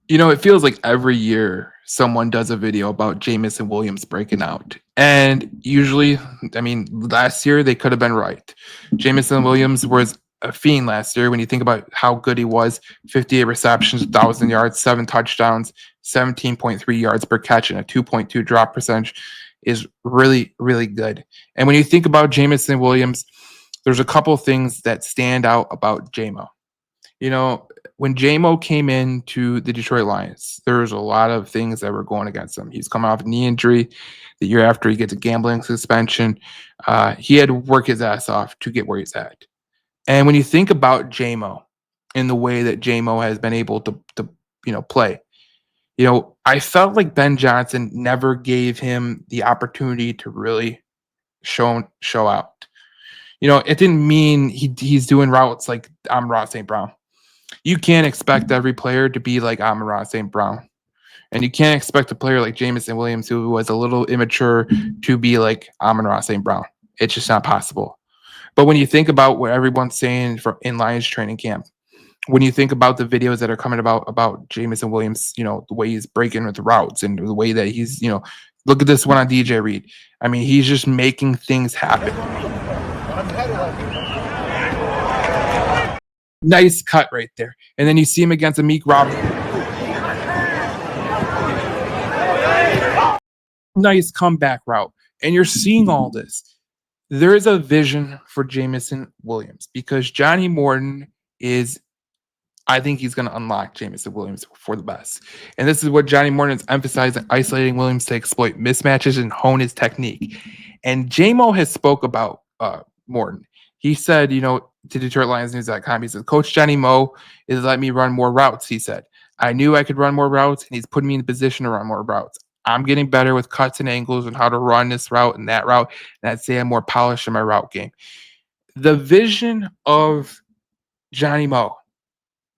It feels like every year someone does a video about Jameson Williams breaking out. And usually, I mean, last year they could have been right. Jameson Williams was a fiend last year when you think about how good he was: 58 receptions, 1,000 yards, seven touchdowns, 17.3 yards per catch, and a 2.2 drop percentage is really, really good. And when you think about Jameson Williams, there's a couple things that stand out about JMO. You know, when JMO came into the Detroit Lions, there was a lot of things that were going against him. He's coming off a knee injury. The year after, he gets a gambling suspension. He had to work his ass off to get where he's at. And when you think about JMO in the way that JMO has been able to play, I felt like Ben Johnson never gave him the opportunity to really show out. It didn't mean he's doing routes like I'm Ross St. Brown. You can't expect every player to be like Amon-Ra St. Brown. And you can't expect a player like Jameson Williams, who was a little immature, to be like Amon-Ra St. Brown. It's just not possible. But when you think about what everyone's saying in Lions training camp, when you think about the videos that are coming about Jameson Williams, the way he's breaking with the routes and the way that look at this one on DJ Reed. I mean, he's just making things happen. Nice cut right there. And then you see him against Amik Roberts. Nice comeback route. And you're seeing all this. There is a vision for Jameson Williams because Johnny Morton I think he's going to unlock Jameson Williams for the best. And this is what Johnny Morton is emphasizing: isolating Williams to exploit mismatches and hone his technique. And JMO has spoke about Morton. He said, to DetroitLionsNews.com, he said, Coach Johnny Mo is letting me run more routes. He said, I knew I could run more routes, and he's putting me in a position to run more routes. I'm getting better with cuts and angles and how to run this route and that route. And I'd say I'm more polished in my route game. The vision of Johnny Mo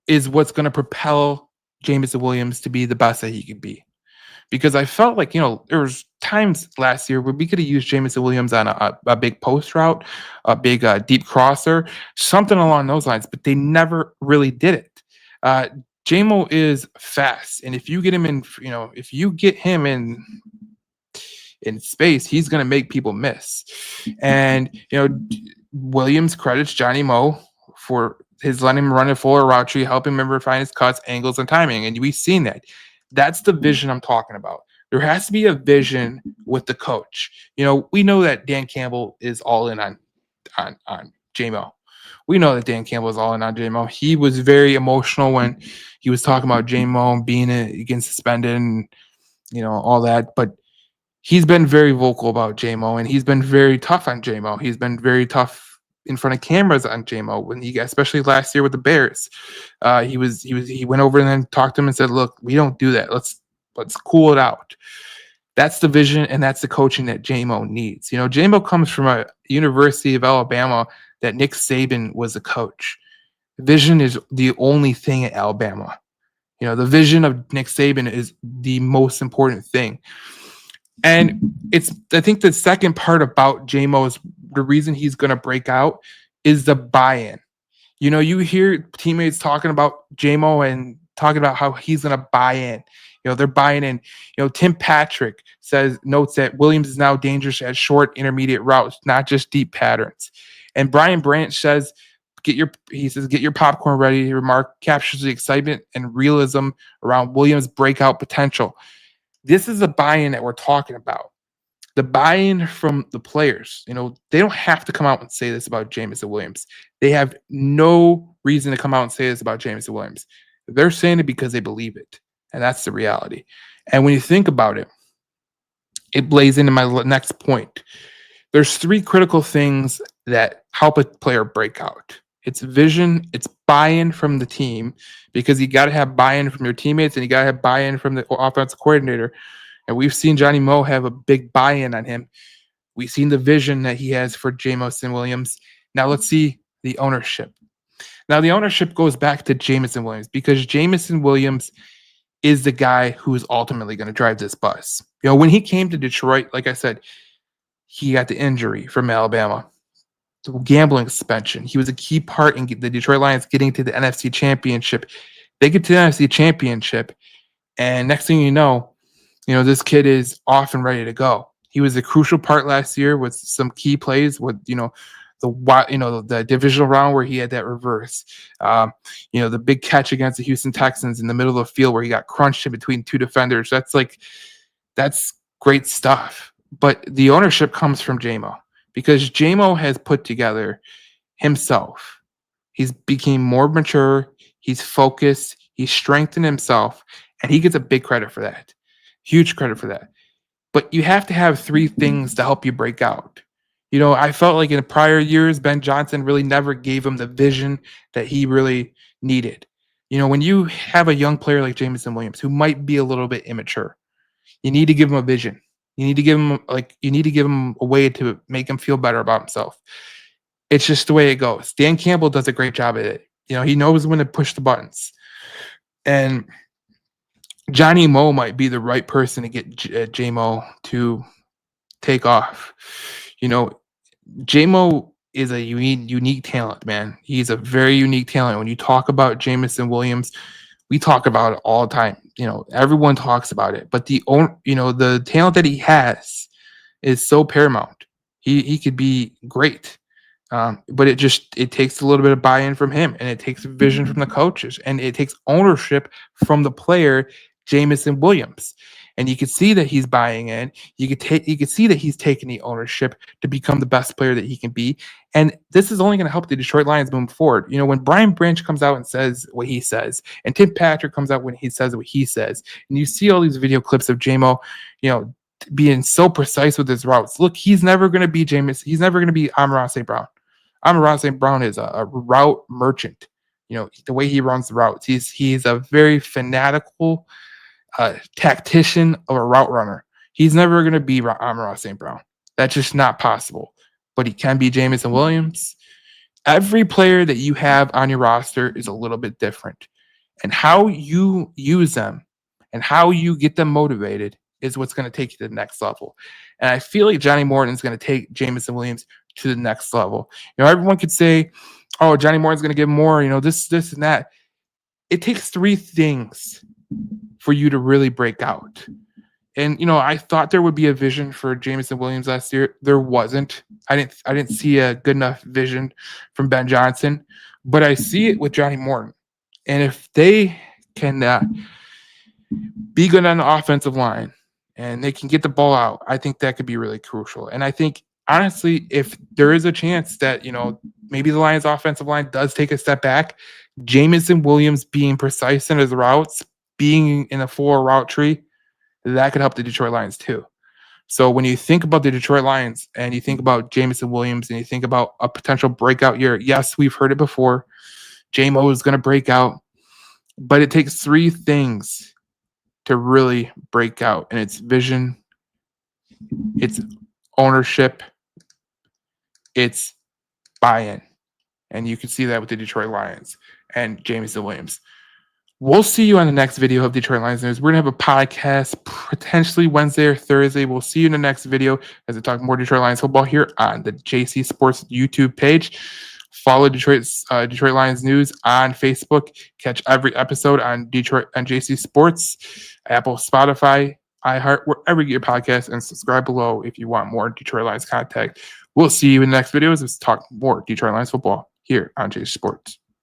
is what's going to propel Jameson Williams to be the best that he could be. Because I felt like, there was times last year where we could have used Jameson Williams on a big post route, a big deep crosser, something along those lines, but they never really did it. JMO is fast, and if you get him in space, he's going to make people miss. And Williams credits Johnny Mo for his letting him run a fuller route tree, helping him refine his cuts, angles, and timing. And we've seen that. That's the vision I'm talking about. There has to be a vision with the coach. We know that Dan Campbell is all in on JMO. We know that Dan Campbell is all in on JMO. He was very emotional when he was talking about JMO being again suspended and all that. But he's been very vocal about JMO, and he's been very tough on JMO. He's been very tough in front of cameras on JMO when especially last year with the Bears. He went over and then talked to him and said, "Look, we don't do that. Let's cool it out." That's the vision and that's the coaching that JMO needs. JMO comes from a University of Alabama that Nick Saban was a coach. Vision is the only thing at Alabama. The vision of Nick Saban is the most important thing. And I think the second part about JMO is the reason he's going to break out is the buy-in. You hear teammates talking about JMO and talking about how he's going to buy in. They're buying in. Tim Patrick notes that Williams is now dangerous at short, intermediate routes, not just deep patterns. And Brian Branch says, get your popcorn ready. He remark captures the excitement and realism around Williams' breakout potential. This is the buy-in that we're talking about. The buy-in from the players. They don't have to come out and say this about Jameson Williams. They have no reason to come out and say this about Jameson Williams. They're saying it because they believe it. And that's the reality. And when you think about it, it plays into my next point. There's three critical things that help a player break out. It's vision, it's buy-in from the team, because you got to have buy-in from your teammates and you got to have buy-in from the offensive coordinator. And we've seen Johnny Mo have a big buy-in on him. We've seen the vision that he has for Jameson Williams. Now let's see the ownership. Now the ownership goes back to Jameson Williams, because Jameson Williams is the guy who is ultimately going to drive this bus. When he came to Detroit, like I said, he got the injury from Alabama, the gambling suspension. He was a key part in the Detroit Lions getting to the NFC Championship. They get to the NFC Championship, And next thing you know, this kid is off and ready to go. He was a crucial part last year with some key plays with, the divisional round where he had that reverse. The big catch against the Houston Texans in the middle of the field where he got crunched in between two defenders. That's great stuff. But the ownership comes from JMO because JMO has put together himself. He's became more mature. He's focused. He's strengthened himself, and he gets a big credit for that. Huge credit for that. But you have to have three things to help you break out. I felt like in prior years, Ben Johnson really never gave him the vision that he really needed. When you have a young player like Jameson Williams, who might be a little bit immature, you need to give him a vision. You need to give him a way to make him feel better about himself. It's just the way it goes. Dan Campbell does a great job at it. He knows when to push the buttons. And Johnny Moe might be the right person to get J-Mo to take off. You know, J-Mo is a unique talent, man. He's a very unique talent. When you talk about Jameson Williams, we talk about it all the time. Everyone talks about it. But the talent that he has is so paramount. He could be great. But it takes a little bit of buy-in from him, and it takes vision from the coaches, and it takes ownership from the player, Jameson Williams. And you can see that he's buying in. You could see that he's taking the ownership to become the best player that he can be. And this is only going to help the Detroit Lions move forward. When Brian Branch comes out and says what he says, and Tim Patrick comes out when he says what he says, and you see all these video clips of JMO, being so precise with his routes. Look, he's never going to be Jameis. He's never going to be Amon-Ra St. Brown. Amon-Ra St. Brown is a route merchant. The way he runs the routes. He's a very fanatical tactician of a route runner. He's never going to be Amon-Ra St. Brown. That's just not possible. But he can be Jameson Williams. Every player that you have on your roster is a little bit different. And how you use them and how you get them motivated is what's going to take you to the next level. And I feel like Johnny Morton is going to take Jameson Williams to the next level. Everyone could say, oh, Johnny Morton's going to give more, this, and that. It takes three things for you to really break out. And, I thought there would be a vision for Jameson Williams last year. There wasn't. I didn't see a good enough vision from Ben Johnson, but I see it with Johnny Morton. And if they can be good on the offensive line and they can get the ball out, I think that could be really crucial. And I think, honestly, if there is a chance that, maybe the Lions offensive line does take a step back, Jameson Williams being precise in his routes, being in a full route tree, that could help the Detroit Lions too. So when you think about the Detroit Lions and you think about Jameson Williams and you think about a potential breakout year, yes, we've heard it before. J-Mo is going to break out, but it takes three things to really break out, and it's vision, it's ownership, it's buy-in. And you can see that with the Detroit Lions and Jameson Williams. We'll see you on the next video of Detroit Lions News. We're going to have a podcast potentially Wednesday or Thursday. We'll see you in the next video as I talk more Detroit Lions football here on the JC Sports YouTube page. Follow Detroit Lions News on Facebook. Catch every episode on JC Sports, Apple, Spotify, iHeart, wherever you get your podcasts, and subscribe below if you want more Detroit Lions content. We'll see you in the next videos. Let's talk more Detroit Lions football here on JC Sports.